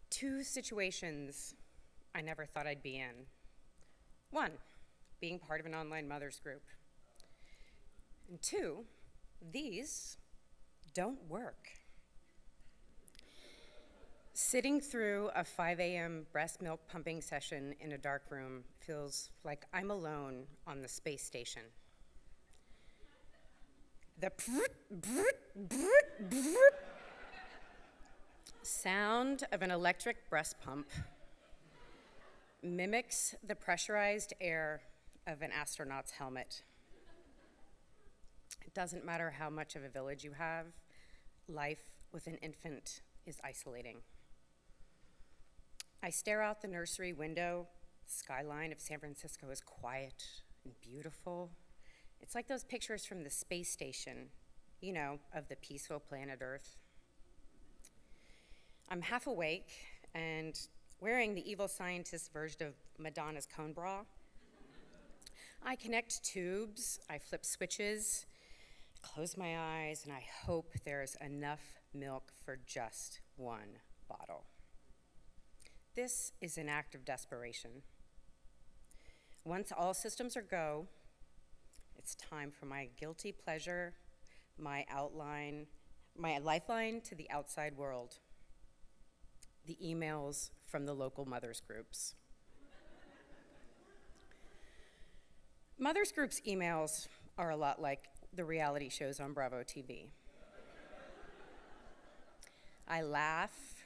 Two situations I never thought I'd be in. One, being part of an online mothers group. And two, these don't work. Sitting through a 5 a.m. breast milk pumping session in a dark room feels like I'm alone on the space station. The sound of an electric breast pump mimics the pressurized air of an astronaut's helmet. It doesn't matter how much of a village you have, life with an infant is isolating. I stare out the nursery window. The skyline of San Francisco is quiet and beautiful. It's like those pictures from the space station, you know, of the peaceful planet Earth. I'm half awake and wearing the evil scientist version of Madonna's cone bra. I connect tubes, I flip switches, close my eyes, and I hope there's enough milk for just one bottle. This is an act of desperation. Once all systems are go, it's time for my guilty pleasure, my lifeline to the outside world. The emails from the local mothers groups. Mothers groups emails are a lot like the reality shows on Bravo TV. I laugh,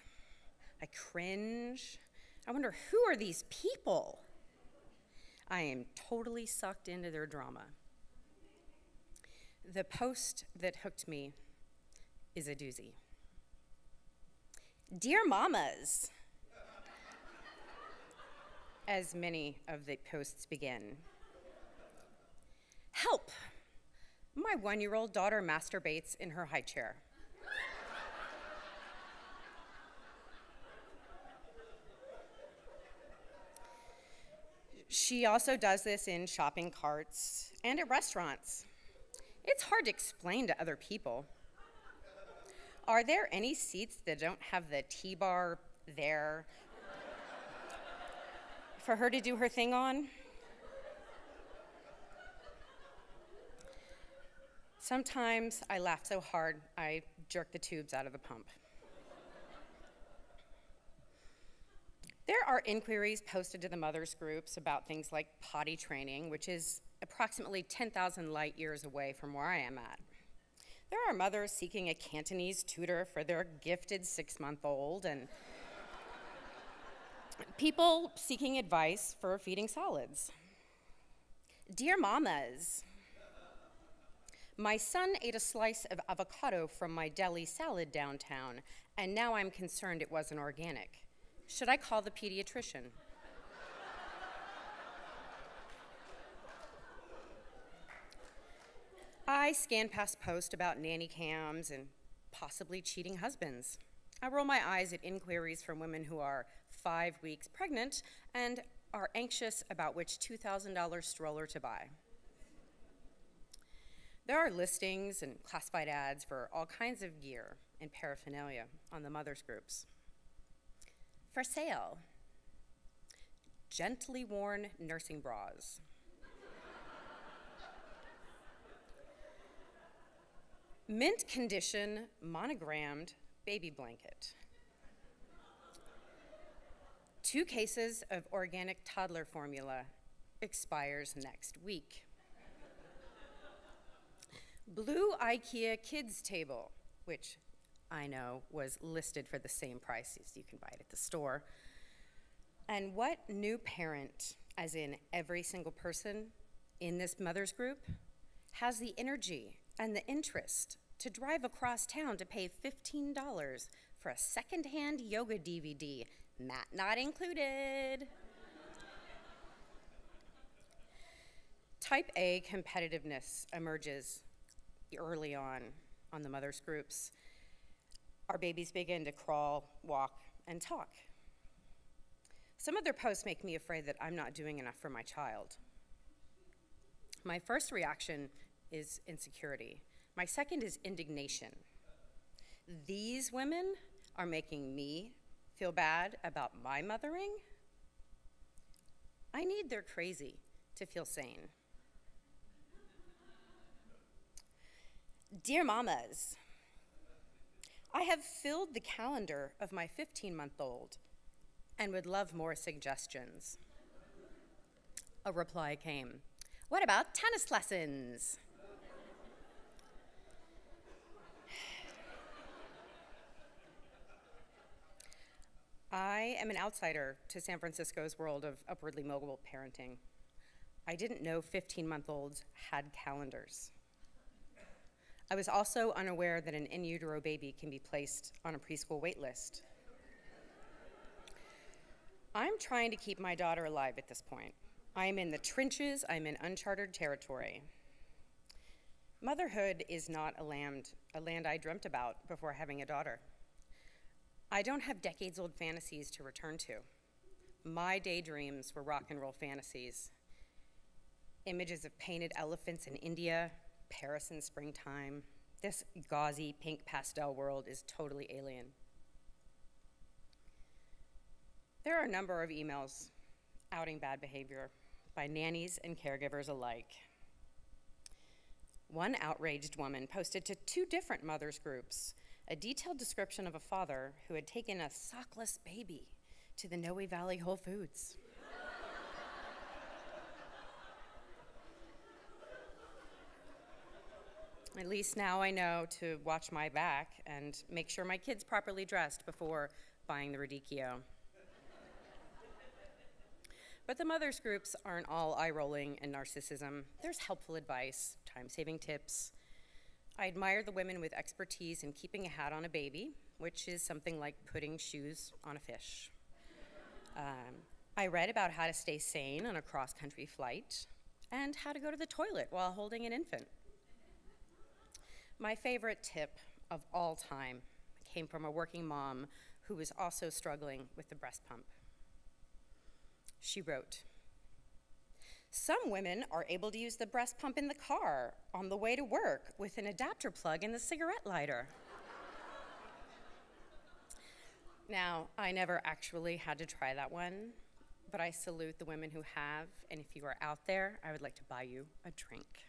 I cringe, I wonder, who are these people? I am totally sucked into their drama. The post that hooked me is a doozy. Dear mamas, as many of the posts begin. Help! My 1-year-old daughter masturbates in her high chair. She also does this in shopping carts and at restaurants. It's hard to explain to other people. Are there any seats that don't have the T-bar there for her to do her thing on? Sometimes I laugh so hard, I jerk the tubes out of the pump. There are inquiries posted to the mothers groups about things like potty training, which is approximately 10,000 light years away from where I am at. There are mothers seeking a Cantonese tutor for their gifted 6-month-old, and people seeking advice for feeding solids. Dear mamas, my son ate a slice of avocado from my deli salad downtown, and now I'm concerned it wasn't organic. Should I call the pediatrician? I scan past posts about nanny cams and possibly cheating husbands. I roll my eyes at inquiries from women who are 5 weeks pregnant and are anxious about which $2,000 stroller to buy. There are listings and classified ads for all kinds of gear and paraphernalia on the mothers groups. For sale, gently worn nursing bras. Mint condition, monogrammed baby blanket. 2 cases of organic toddler formula, expires next week. Blue IKEA kids table, which I know was listed for the same price as you can buy it at the store. And what new parent, as in every single person in this mothers group, has the energy and the interest to drive across town to pay $15 for a secondhand yoga DVD, mat not included? Type A competitiveness emerges early on the mothers groups. Our babies begin to crawl, walk, and talk. Some of their posts make me afraid that I'm not doing enough for my child. My first reaction is insecurity. My second is indignation. These women are making me Feel bad about my mothering? I need their crazy to feel sane. Dear mamas, I have filled the calendar of my 15-month-old and would love more suggestions. A reply came. What about tennis lessons? I am an outsider to San Francisco's world of upwardly mobile parenting. I didn't know 15-month-olds had calendars. I was also unaware that an in utero baby can be placed on a preschool wait list. I'm trying to keep my daughter alive at this point. I'm in the trenches, I'm in uncharted territory. Motherhood is not a land I dreamt about before having a daughter. I don't have decades-old fantasies to return to. My daydreams were rock and roll fantasies. Images of painted elephants in India, Paris in springtime. This gauzy pink pastel world is totally alien. There are a number of emails outing bad behavior by nannies and caregivers alike. One outraged woman posted to 2 different mothers groups a detailed description of a father who had taken a sockless baby to the Noe Valley Whole Foods. At least now I know to watch my back and make sure my kid's properly dressed before buying the radicchio. But the mothers groups aren't all eye-rolling and narcissism. There's helpful advice, time-saving tips. I admire the women with expertise in keeping a hat on a baby, which is something like putting shoes on a fish. I read about how to stay sane on a cross-country flight and how to go to the toilet while holding an infant. My favorite tip of all time came from a working mom who was also struggling with the breast pump. She wrote, "Some women are able to use the breast pump in the car on the way to work with an adapter plug in the cigarette lighter." Now, I never actually had to try that one, but I salute the women who have, and if you are out there, I would like to buy you a drink.